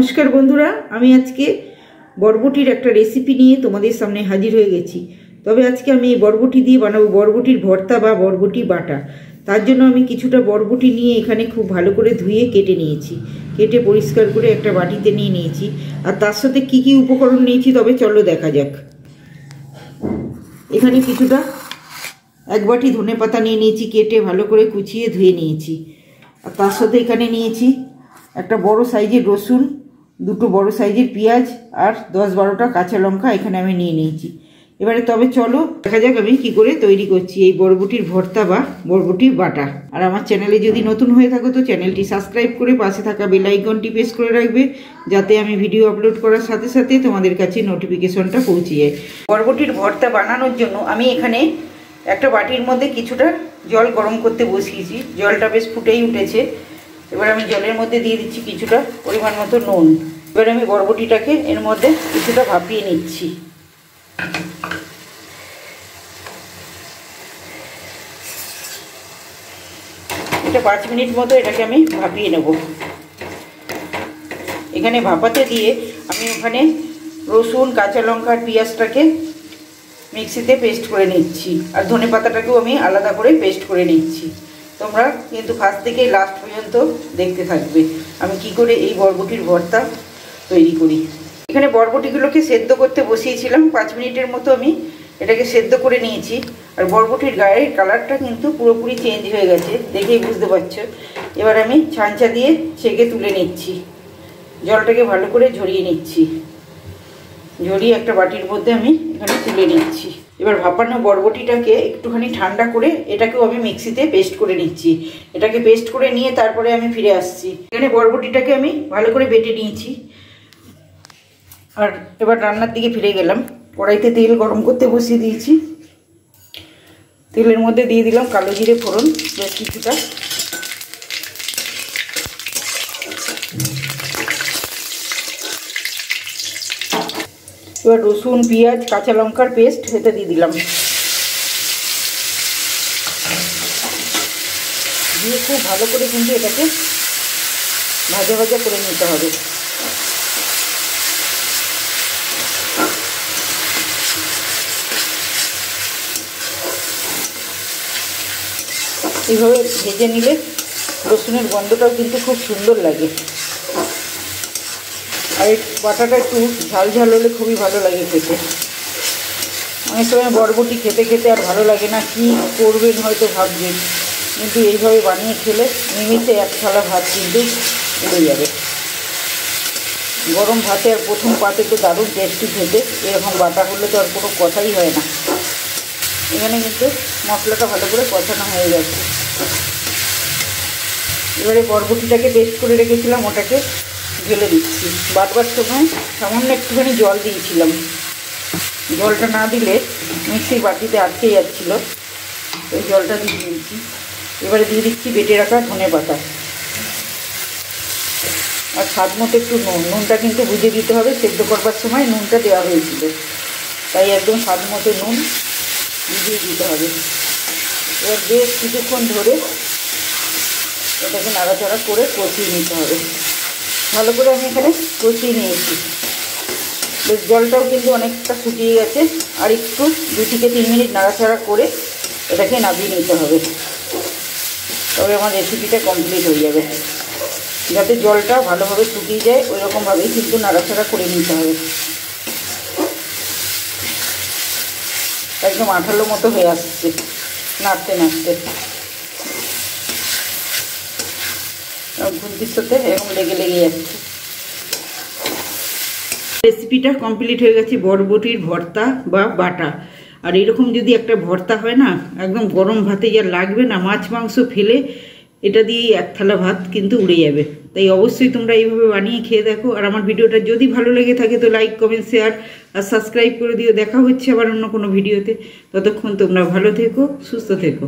নমস্কার বন্ধুরা, আমি আজকে বরবটির একটা রেসিপি নিয়ে তোমাদের সামনে হাজির হয়ে গেছি। তবে আজকে আমি এই বরবটি দিয়ে বানাবো বরবটির ভর্তা বা বরবটি বাটা। তার জন্য আমি কিছুটা বরবটি নিয়ে এখানে খুব ভালো করে ধুয়ে কেটে নিয়েছি। কেটে পরিষ্কার করে একটা বাটিতে নিয়ে নিয়েছি। আর তার সাথে কি কি উপকরণ নিয়েছি তবে চলো দেখা যাক। এখানে কিছুটা এক বাটি ধনেপাতা নিয়ে নিয়েছি, কেটে ভালো করে কুচিয়ে ধুয়ে নিয়েছি। আর তার সাথে এখানে নিয়েছি একটা বড় সাইজের রসুন, দুটো বড় সাইজের পেঁয়াজ আর 10-12টা কাঁচা লঙ্কা এখানে আমি নিয়ে নিয়েছি। এবারে তবে চলো দেখা যাক আমি কি করে তৈরি করছি এই বরবটির ভর্তা বা বরবটির বাটা। আর আমার চ্যানেলে যদি নতুন হয়ে থাকো তো চ্যানেলটি সাবস্ক্রাইব করে পাশে থাকা বেল আইকনটি প্রেস করে রাখবে, যাতে আমি ভিডিও আপলোড করার সাথে সাথে তোমাদের কাছে নোটিফিকেশনটা পৌঁছে যায়। বরবটির ভর্তা বানানোর জন্য আমি এখানে একটা বাটির মধ্যে কিছুটা জল গরম করতে বসিয়েছি। জলটা বেশ ফুটেই উঠেছে। এবার আমি জলের মধ্যে দিয়ে দিচ্ছি কিছুটা পরিমাণ মতো নুন। এবার আমি বরবটিটাকে এর মধ্যে কিছুটা ভাপিয়ে নিচ্ছি। এটা 5 মিনিট মতো এটাকে আমি ভাপিয়ে নেব। এখানে ভাপাতে দিয়ে আমি ওখানে রসুন, কাঁচা লঙ্কা আর পেঁয়াজটাকে মিক্সিতে পেস্ট করে নিচ্ছি। আর ধনেপাতাটাকেও আমি আলাদা করে পেস্ট করে নিচ্ছি। তোমরা কিন্তু ফার্স্ট থেকে লাস্ট পর্যন্ত দেখতে থাকবে আমি কি করে এই বরবটির ভর্তা তৈরি করি। এখানে বরবটিগুলোকে সেদ্ধ করতে বসিয়েছিলাম। 5 মিনিটের মতো আমি এটাকে সেদ্ধ করে নিয়েছি। আর বরবটির গায়ের কালারটা কিন্তু পুরোপুরি চেঞ্জ হয়ে গেছে, দেখেই বুঝতে পারছো। এবার আমি ছাঁচা দিয়ে ছেঁকে তুলে নিচ্ছি। জলটাকে ভালো করে ঝরিয়ে নিচ্ছি। ঝরিয়ে একটা বাটির মধ্যে আমি এখানে তুলে নিচ্ছি। এবার ভাপানো বরবটিটাকে একটুখানি ঠান্ডা করে এটাকেও আমি মিক্সিতে পেস্ট করে নিচ্ছি। এটাকে পেস্ট করে নিয়ে তারপরে আমি ফিরে আসছি। এখানে বরবটিটাকে আমি ভালো করে বেটে নিয়েছি। আর এবার রান্নার দিকে ফিরে গেলাম। কড়াইতে তেল গরম করতে বসিয়ে দিয়েছি। তেলের মধ্যে দিয়ে দিলাম কালো জিরে ফোড়ন বেশ কিছুটা। এবার রসুন, পেঁয়াজ, কাঁচা লঙ্কার পেস্ট এটা দিয়ে দিলাম। দিয়ে খুব ভালো করে কিন্তু এটাকে ভাজা ভাজা করে নিতে হবে। এইভাবে ভেজে নিলে রসুনের গন্ধটাও কিন্তু খুব সুন্দর লাগে। আর এই বাটাটা একটু ঝাল ঝাল হলে খুবই ভালো লাগে খেতে। অনেক সময় বরবটি খেতে খেতে আর ভালো লাগে না, কি করবেন হয়তো ভাববেন, কিন্তু এইভাবে বানিয়ে খেলে নিমিষে এক থালা ভাত কিন্তু উড়ে যাবে। গরম ভাতে আর প্রথম পাতে তো দারুণ টেস্টি খেতে। এরকম বাটা হলে তো আর কোনো কথাই হয় না। এখানে কিন্তু মশলাটা ভালো করে কষানো হয়ে গেছে। এবারে বরবটিটাকে পেস্ট করে রেখেছিলাম ওটাকে ঢেলে দিচ্ছি। বাটবার সময় সামান্য একটুখানি জল দিয়েছিলাম। জলটা না দিলে মিক্সির বাটিতে আটকে যাচ্ছিলো, ওই জলটা দিয়ে দিয়েছি। এবারে দিয়ে দিচ্ছি বেটে রাখা ধনেপাতা আর স্বাদ মতো একটু নুন। নুনটা কিন্তু বুঝে দিতে হবে, সেদ্ধ করবার সময় নুনটা দেওয়া হয়েছিল, তাই একদম স্বাদ মতো নুন বুঝিয়ে দিতে হবে। এবার বেশ কিছুক্ষণ ধরে এটাকে নাড়াচাড়া করে কষিয়ে নিতে হবে। ভালো করে আমি এখানে কষিয়ে নিয়েছি। বেশ জলটাও কিন্তু অনেকটা শুকিয়ে গেছে। আর একটু 2 থেকে 3 মিনিট নাড়াচাড়া করে এটাকে নামিয়ে নিতে হবে। তবে আমার রেসিপিটা কমপ্লিট হয়ে যাবে। যাতে জলটা ভালোভাবে শুকিয়ে যায় ওই রকমভাবেই কিন্তু নাড়াচাড়া করে নিতে হবে। একদম আঠালো মতো হয়ে আসছে নাড়তে নাড়তে। খুন্তির সাথে এরকম লেগে লেগে যাচ্ছে। রেসিপিটা কমপ্লিট হয়ে গেছে বরবটির ভর্তা বা বাটা। আর এরকম যদি একটা ভর্তা হয় না, একদম গরম ভাতে যা লাগবে না, মাছ মাংস ফেলে এটা দিয়েই এক থালা ভাত কিন্তু উড়ে যাবে। তাই অবশ্যই তোমরা এইভাবে বানিয়ে খেয়ে দেখো। আর আমার ভিডিওটা যদি ভালো লেগে থাকে তো লাইক, কমেন্ট, শেয়ার আর সাবস্ক্রাইব করে দিও। দেখা হচ্ছে আবার অন্য কোনো ভিডিওতে। ততক্ষণ তোমরা ভালো থেকো, সুস্থ থেকো।